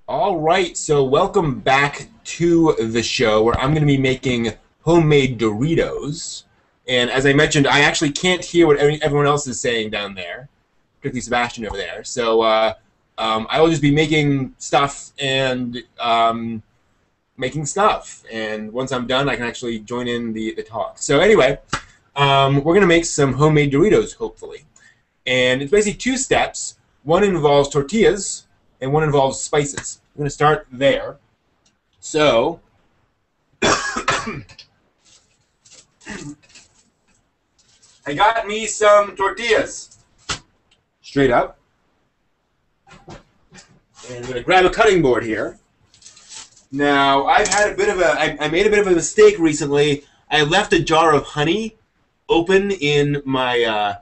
All right, so welcome back to the show where I'm going to be making homemade Doritos. And as I mentioned, I actually can't hear what everyone else is saying down there, particularly Sebastian over there. So I will just be making stuff and making stuff. And once I'm done, I can actually join in the talk. So anyway, we're going to make some homemade Doritos, hopefully. And it's basically two steps. One involves tortillas, and one involves spices. I'm going to start there. So, I got me some tortillas. Straight up. And I'm going to grab a cutting board here. Now, I've had a bit of I made a bit of a mistake recently. I left a jar of honey open in my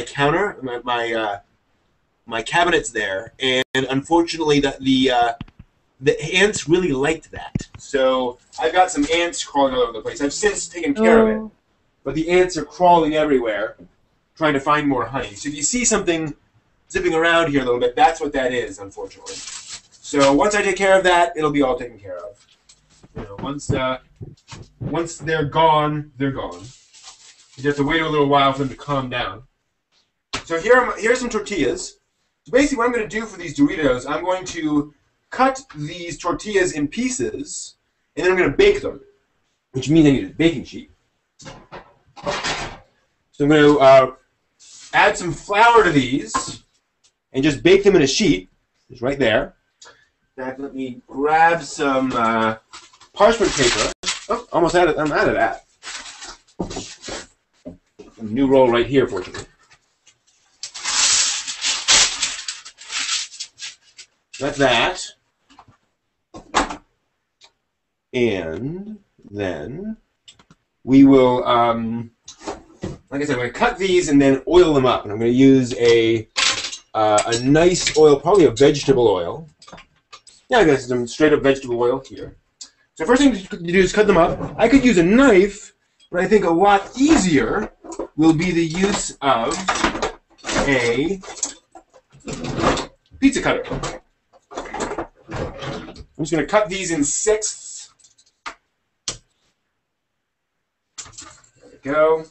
counter, my cabinets there, and unfortunately the ants really liked that. So I've got some ants crawling all over the place. I've since taken care of it, but the ants are crawling everywhere, trying to find more honey. So if you see something zipping around here a little bit, that's what that is, unfortunately. So once I take care of that, it'll be all taken care of. You know, once they're gone, they're gone. You have to wait a little while for them to calm down. So here's some tortillas. So basically what I'm going to do for these Doritos, I'm going to cut these tortillas in pieces, and then I'm going to bake them, which means I need a baking sheet. So I'm going to add some flour to these and just bake them in a sheet. It's right there. Now let me grab some parchment paper. Oh, almost out of, I'm out of that. A new roll right here, fortunately. That's that. And then we will, like I said, I'm going to cut these and then oil them up. And I'm going to use a nice oil, probably a vegetable oil. Yeah, I got some straight up vegetable oil here. So first thing to do is cut them up. I could use a knife, but I think a lot easier will be the use of a pizza cutter. I'm just going to cut these in sixths. There we go.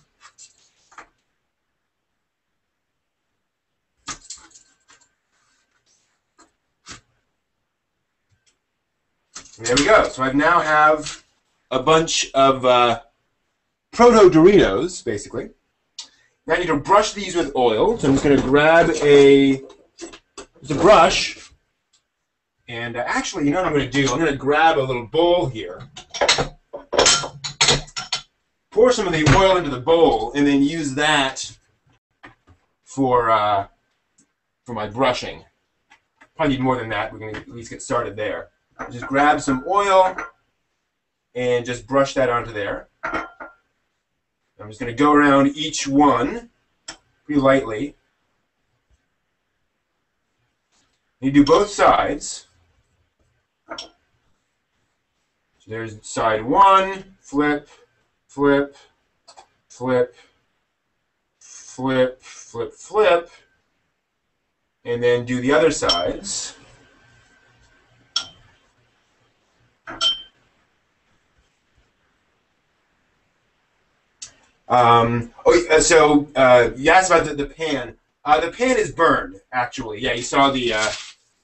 And there we go. So I now have a bunch of proto Doritos, basically. Now I need to brush these with oil. So I'm just going to grab a brush. And actually, you know what I'm going to do? I'm going to grab a little bowl here. Pour some of the oil into the bowl, and then use that for my brushing. Probably need more than that. We can at least get started there. Just grab some oil and just brush that onto there. I'm just going to go around each one pretty lightly. You do both sides. So there's side one, flip, flip, flip, flip, flip, flip, and then do the other sides. You asked about the pan. The pan is burned, actually. Yeah, you saw the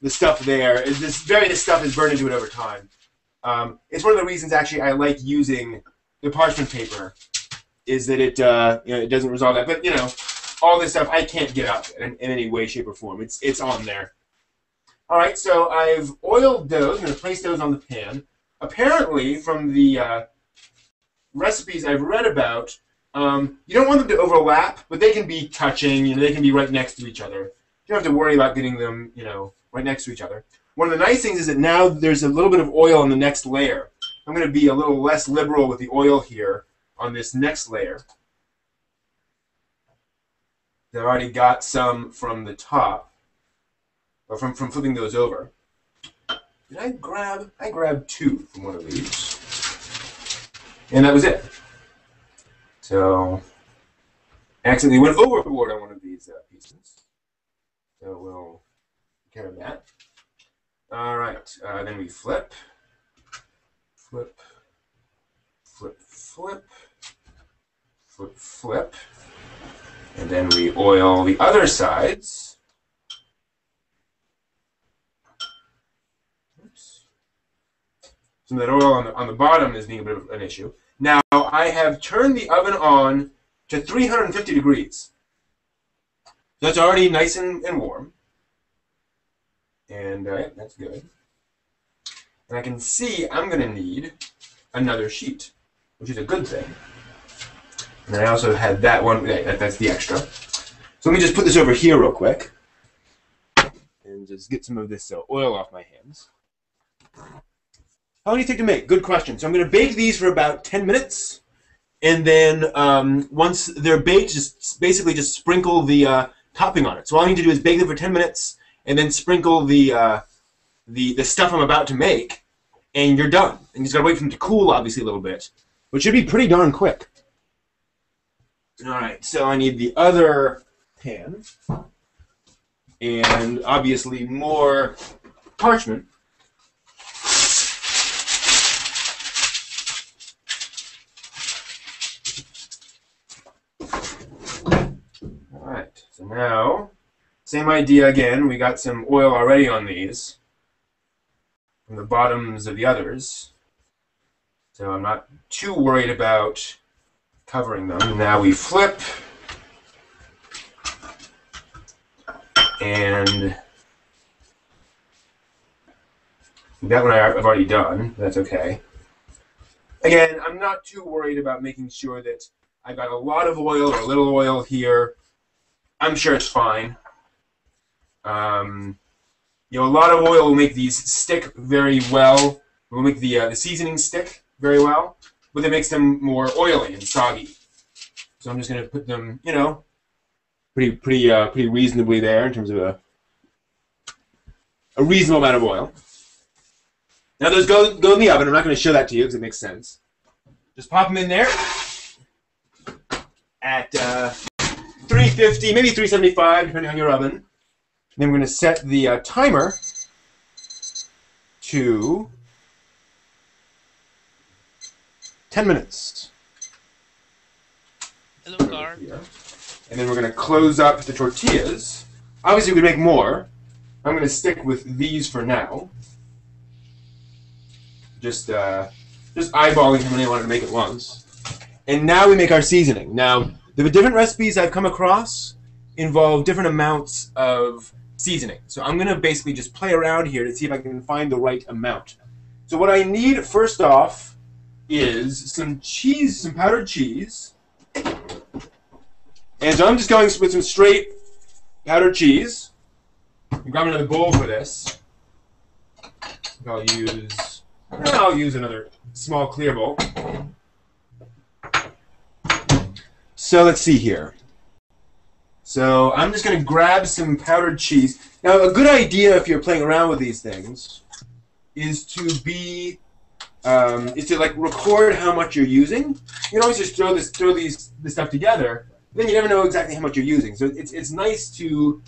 stuff there. This various stuff is burned into it over time. It's one of the reasons, actually, I like using the parchment paper, is that it it doesn't resolve that. But all this stuff I can't get up in any way, shape, or form. It's on there. All right, so I've oiled those. I'm going to place those on the pan. Apparently, from the recipes I've read about, you don't want them to overlap, but they can be touching. They can be right next to each other. You don't have to worry about getting them, right next to each other. One of the nice things is that now there's a little bit of oil on the next layer. I'm going to be a little less liberal with the oil here on this next layer. I've already got some from the top, or from flipping those over. Did I grabbed two from one of these. And that was it. So, accidentally went overboard on one of these pieces. So we'll take care of that. All right. Then we flip, flip, flip, flip, flip, flip. And then we oil the other sides. Oops. Some of that oil on the bottom is being a bit of an issue. Now, I have turned the oven on to 350 degrees. So it's already nice and warm. And that's good. And I can see I'm going to need another sheet, which is a good thing. And I also had that one. That's the extra. So let me just put this over here real quick. And just get some of this oil off my hands. How long do you take to make? Good question. So I'm going to bake these for about 10 minutes. And then once they're baked, basically just sprinkle the topping on it. So all I need to do is bake them for 10 minutes and then sprinkle the stuff I'm about to make, and you're done. And you just got to wait for them to cool, obviously, a little bit. Which should be pretty darn quick. All right, so I need the other pan. And obviously more parchment. Alright, so now, same idea again. We got some oil already on these from the bottoms of the others. So I'm not too worried about covering them. Now we flip. And that one I've already done. That's okay. Again, I'm not too worried about making sure that I've got a lot of oil or a little oil here. I'm sure it's fine. You know, a lot of oil will make these stick very well. It will make the seasoning stick very well, but it makes them more oily and soggy. So I'm just going to put them, you know, pretty reasonably there in terms of a reasonable amount of oil. Now those go in the oven. I'm not going to show that to you because it makes sense. Just pop them in there at 350, maybe 375, depending on your oven. And then we're going to set the timer to 10 minutes. Hello, Gar. And then we're going to close up the tortillas. Obviously, we could make more. I'm going to stick with these for now. Just eyeballing how many I wanted to make at once. And now we make our seasoning. Now, the different recipes I've come across involve different amounts of seasoning. So I'm going to basically just play around here to see if I can find the right amount. So what I need, first off, is some cheese, some powdered cheese. And so I'm just going with some straight powdered cheese. I'm grabbing another bowl for this. I'll use another small clear bowl. So let's see here. So I'm just going to grab some powdered cheese. Now, a good idea if you're playing around with these things is to like record how much you're using. You can always just throw this stuff together. Then you never know exactly how much you're using. So it's nice to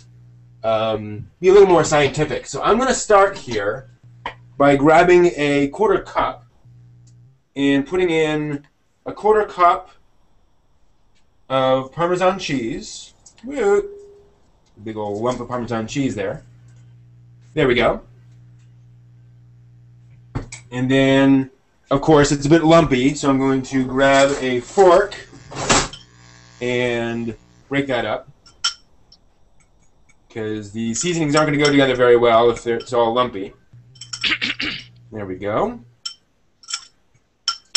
be a little more scientific. So I'm going to start here by grabbing a quarter cup and putting in a quarter cup of Parmesan cheese. Woo! Big old lump of Parmesan cheese there. There we go. And then, of course, it's a bit lumpy, so I'm going to grab a fork and break that up, because the seasonings aren't going to go together very well if it's all lumpy. There we go.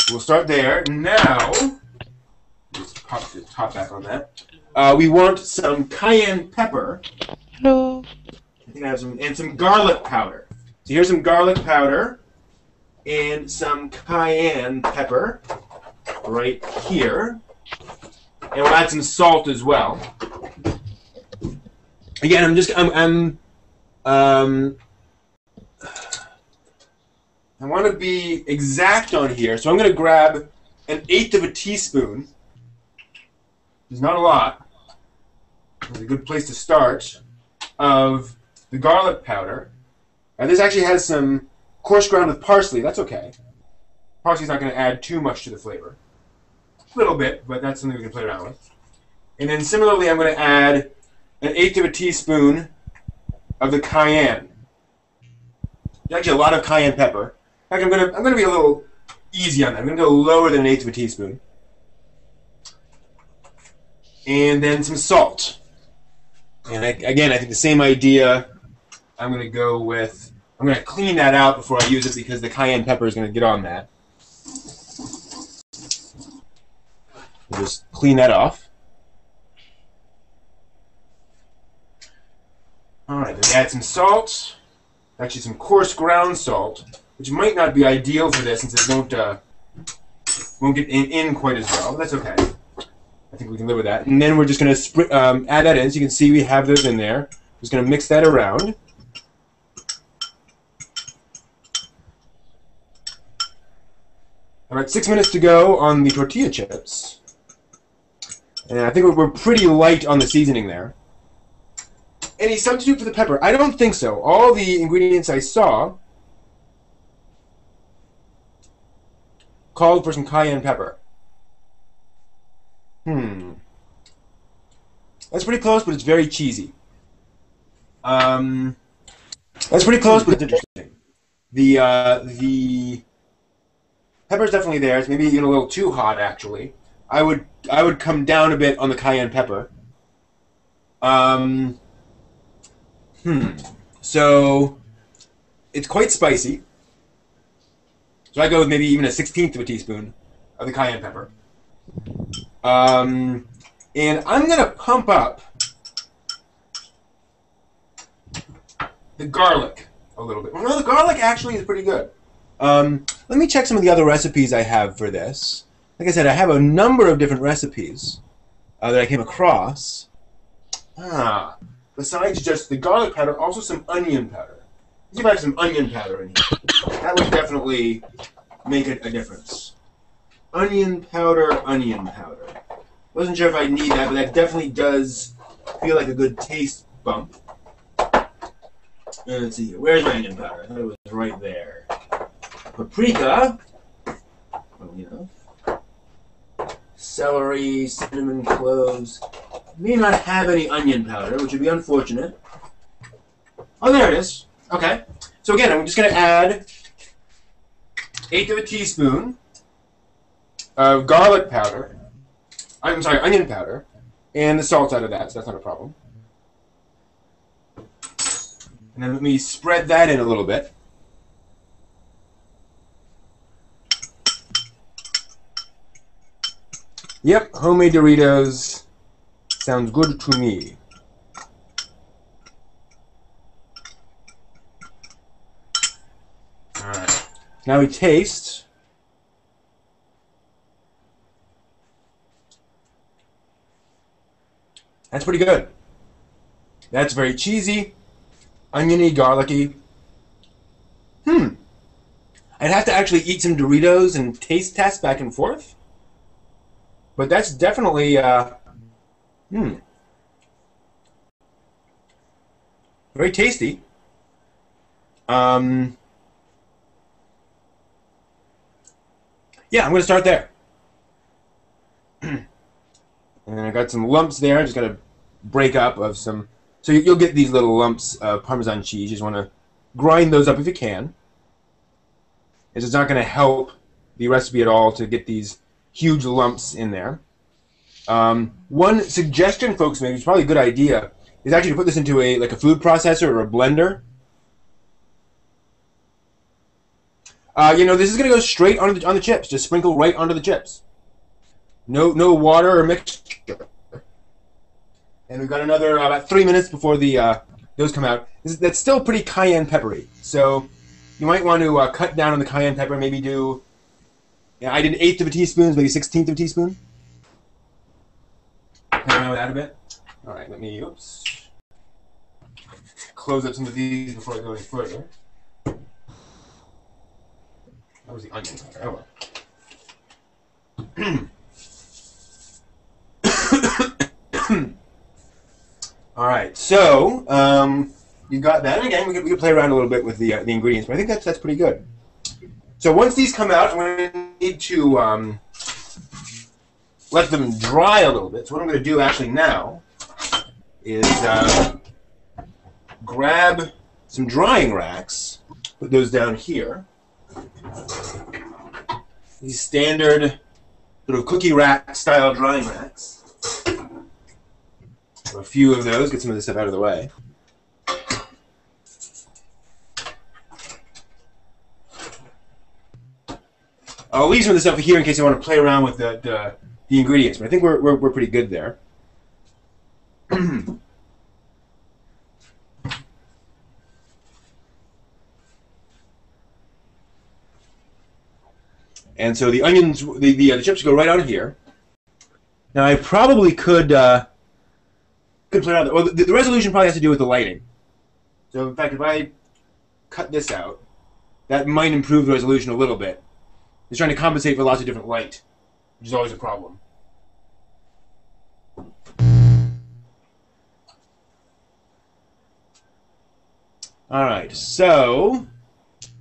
We'll start there. Now, just pop the top back on that. We want some cayenne pepper. Hello. I think I have some garlic powder. So here's some garlic powder and some cayenne pepper right here. And we'll add some salt as well. Again, I want to be exact on here, so I'm going to grab 1/8 of a teaspoon. There's not a lot. It's a good place to start. Of the garlic powder. This actually has some coarse ground with parsley. That's okay. Parsley's not going to add too much to the flavor. A little bit, but that's something we can play around with. And then similarly, I'm going to add 1/8 of a teaspoon of the cayenne. Actually, a lot of cayenne pepper. In fact, I'm going to be a little easy on that. I'm going to go lower than 1/8 of a teaspoon. And then some salt. And again, I think the same idea. I'm going to clean that out before I use it because the cayenne pepper is going to get on that. We'll just clean that off. Alright, then add some salt. Actually, some coarse ground salt, which might not be ideal for this since it won't get in quite as well. But that's okay. I think we can live with that. And then we're just going to add that in. So you can see we have those in there. Just going to mix that around. All right, 6 minutes to go on the tortilla chips. And I think we're pretty light on the seasoning there. Any substitute for the pepper? I don't think so. All the ingredients I saw called for some cayenne pepper. That's pretty close, but it's very cheesy. That's pretty close, but it's interesting. The pepper's definitely there. It's maybe even a little too hot, actually. I would come down a bit on the cayenne pepper. So it's quite spicy. So I go with maybe even 1/16 of a teaspoon of the cayenne pepper. And I'm going to pump up the garlic a little bit. Well, no, the garlic actually is pretty good. Let me check some of the other recipes I have for this. Like I said, I have a number of different recipes that I came across. Besides just the garlic powder, also some onion powder. Let's see if I have some onion powder in here. That would definitely make a difference. Onion powder, onion powder. Wasn't sure if I need that, but that definitely does feel like a good taste bump. Let's see here. Where's my onion powder? I thought it was right there. Paprika. Well, you know. Celery, cinnamon, cloves. May not have any onion powder, which would be unfortunate. Oh, there it is. Okay. So again, I'm just going to add 1/8 of a teaspoon of garlic powder. I'm sorry, onion powder, and the salt out of that, so that's not a problem. And then let me spread that in a little bit. Yep, homemade Doritos sounds good to me. Alright, now we taste. That's pretty good. That's very cheesy, oniony, garlicky. I'd have to actually eat some Doritos and taste test back and forth. But that's definitely, very tasty. Yeah, I'm going to start there. And I got some lumps there. I just got to break up of some. So you'll get these little lumps of Parmesan cheese. You just want to grind those up if you can. It's not going to help the recipe at all to get these huge lumps in there. One suggestion, folks, maybe it's probably a good idea, is actually to put this into a food processor or a blender. You know, this is going to go straight on the chips. Just sprinkle right onto the chips. No water or mixture. And we've got another about 3 minutes before the those come out. That's still pretty cayenne peppery. So you might want to cut down on the cayenne pepper. Maybe do. Yeah, I did 1/8 of a teaspoon, maybe 1/16 of a teaspoon. Play around with that a bit. All right, let me close up some of these before I go any further. That was the onion. Oh well. All right, so you got that. And again, we can play around a little bit with the ingredients, but I think that's pretty good. So once these come out, I'm going to need to let them dry a little bit. So what I'm going to do actually now is grab some drying racks, put those down here. These standard sort of cookie rack style drying racks. A few of those, get some of this stuff out of the way. I'll leave some of this stuff here in case I want to play around with the ingredients, but I think we're pretty good there. And so the onions, the chips go right on here. Now I probably could play around. Well, the resolution probably has to do with the lighting. So in fact, if I cut this out, that might improve the resolution a little bit. It's trying to compensate for lots of different light, which is always a problem. All right, so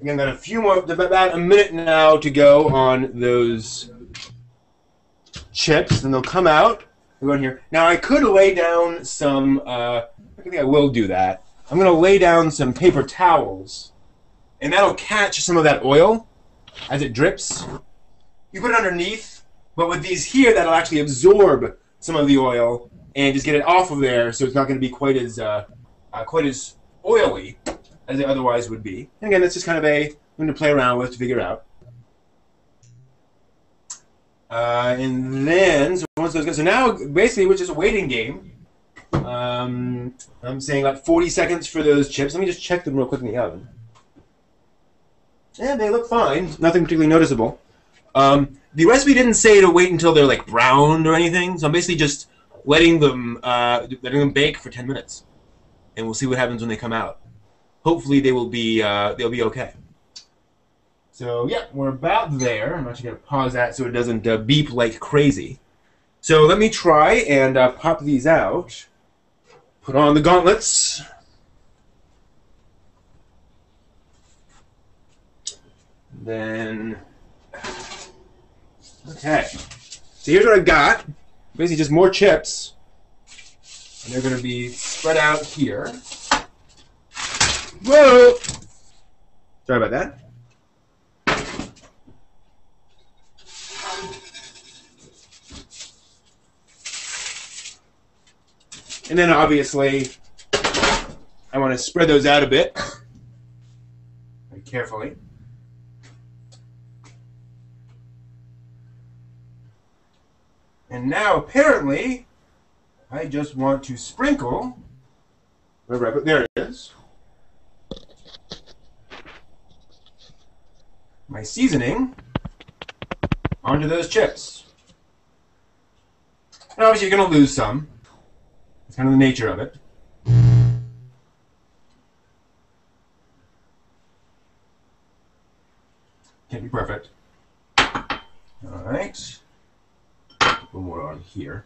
again, got a few more, about a minute now to go on those chips, and they'll come out. They'll go in here. Now I could lay down some. I think I will do that. I'm going to lay down some paper towels, and that'll catch some of that oil as it drips. You put it underneath, but with these here, that'll actually absorb some of the oil and just get it off of there, so it's not going to be quite as oily as it otherwise would be. And again, that's just kind of something to play around with to figure out. And then, so once those go, so now basically we're just a waiting game. I'm saying like 40 seconds for those chips. Let me just check them real quick in the oven. Yeah, they look fine. Nothing particularly noticeable. The recipe didn't say to wait until they're like browned or anything, so I'm basically just letting them bake for 10 minutes, and we'll see what happens when they come out. Hopefully they'll be okay. So yeah, we're about there. I'm actually gonna pause that so it doesn't beep like crazy. So let me try and pop these out. Put on the gauntlets. Then, okay. So here's what I've got. Basically just more chips. And they're going to be spread out here. Whoa! Sorry about that. And then obviously, I want to spread those out a bit. Very carefully. And now, apparently, I just want to sprinkle, wherever I put, there it is, my seasoning onto those chips. And obviously you're going to lose some. It's kind of the nature of it. Can't be perfect. Alright. One more on here.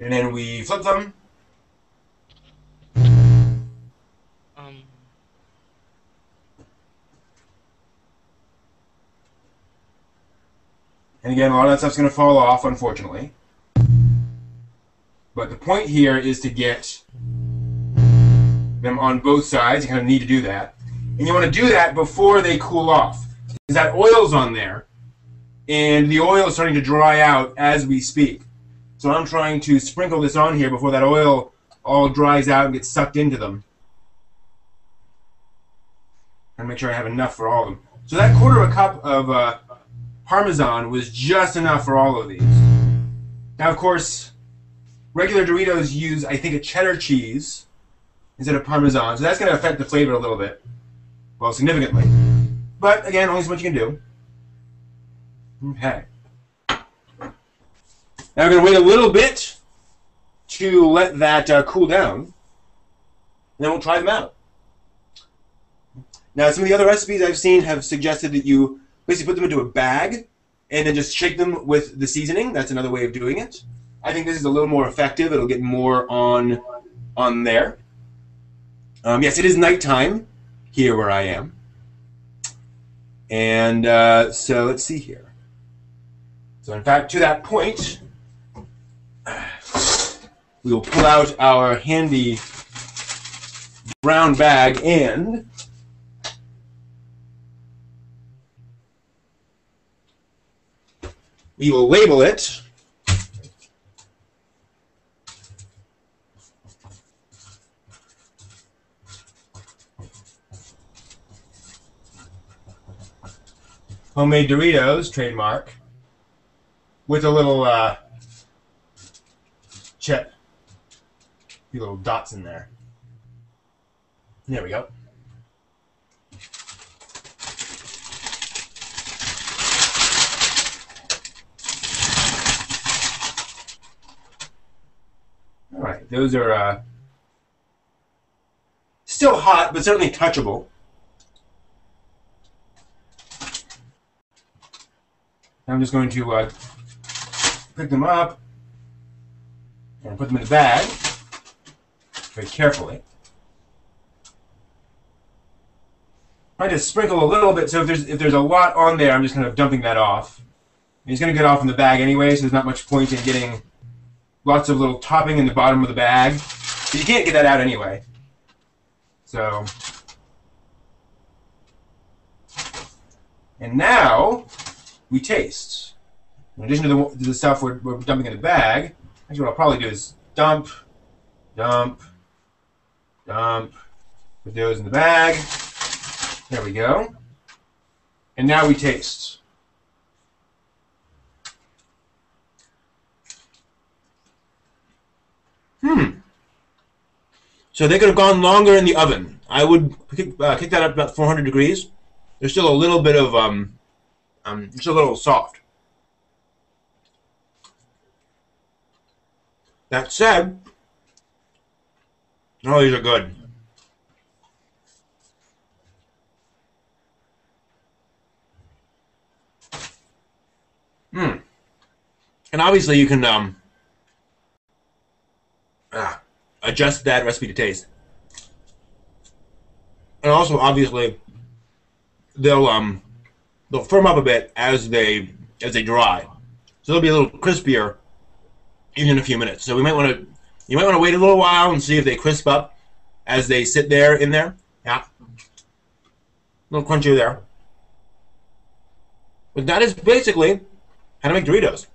And then we flip them. And again, a lot of that stuff's going to fall off, unfortunately. But the point here is to get them on both sides. You kind of need to do that. And you want to do that before they cool off. Because that oil's on there. And the oil is starting to dry out as we speak. So I'm trying to sprinkle this on here before that oil all dries out and gets sucked into them. And make sure I have enough for all of them. So that quarter of a cup of Parmesan was just enough for all of these. Now, of course, regular Doritos use, I think, a cheddar cheese instead of Parmesan. So that's going to affect the flavor a little bit. Well, significantly. But, again, only so much you can do. Okay. Now we're going to wait a little bit to let that cool down. And then we'll try them out. Now, some of the other recipes I've seen have suggested that you basically put them into a bag and then just shake them with the seasoning. That's another way of doing it. I think this is a little more effective. It'll get more on there. Yes, it is nighttime here where I am. And so let's see here. So in fact, to that point, we will pull out our handy brown bag and we will label it homemade Doritos, trademark, with a little chip, a few little dots in there. There we go. All right, those are still hot, but certainly touchable. I'm just going to pick them up and put them in the bag very carefully. I just sprinkle a little bit, so if there's a lot on there, I'm just kind of dumping that off. It's going to get off in the bag anyway, so there's not much point in getting lots of little topping in the bottom of the bag. But you can't get that out anyway. So, and now we taste. In addition to the stuff we're dumping in the bag, actually what I'll probably do is dump, dump, dump, put those in the bag. There we go. And now we taste. So they could have gone longer in the oven. I would kick that up about 400 degrees. There's still a little bit of, it's a little soft. That said, oh, these are good. And obviously you can adjust that recipe to taste. And also, obviously, they'll firm up a bit as they dry, so they'll be a little crispier even in a few minutes. So you might want to wait a little while and see if they crisp up as they sit there in there. Yeah, a little crunchier there. But that is basically how to make Doritos.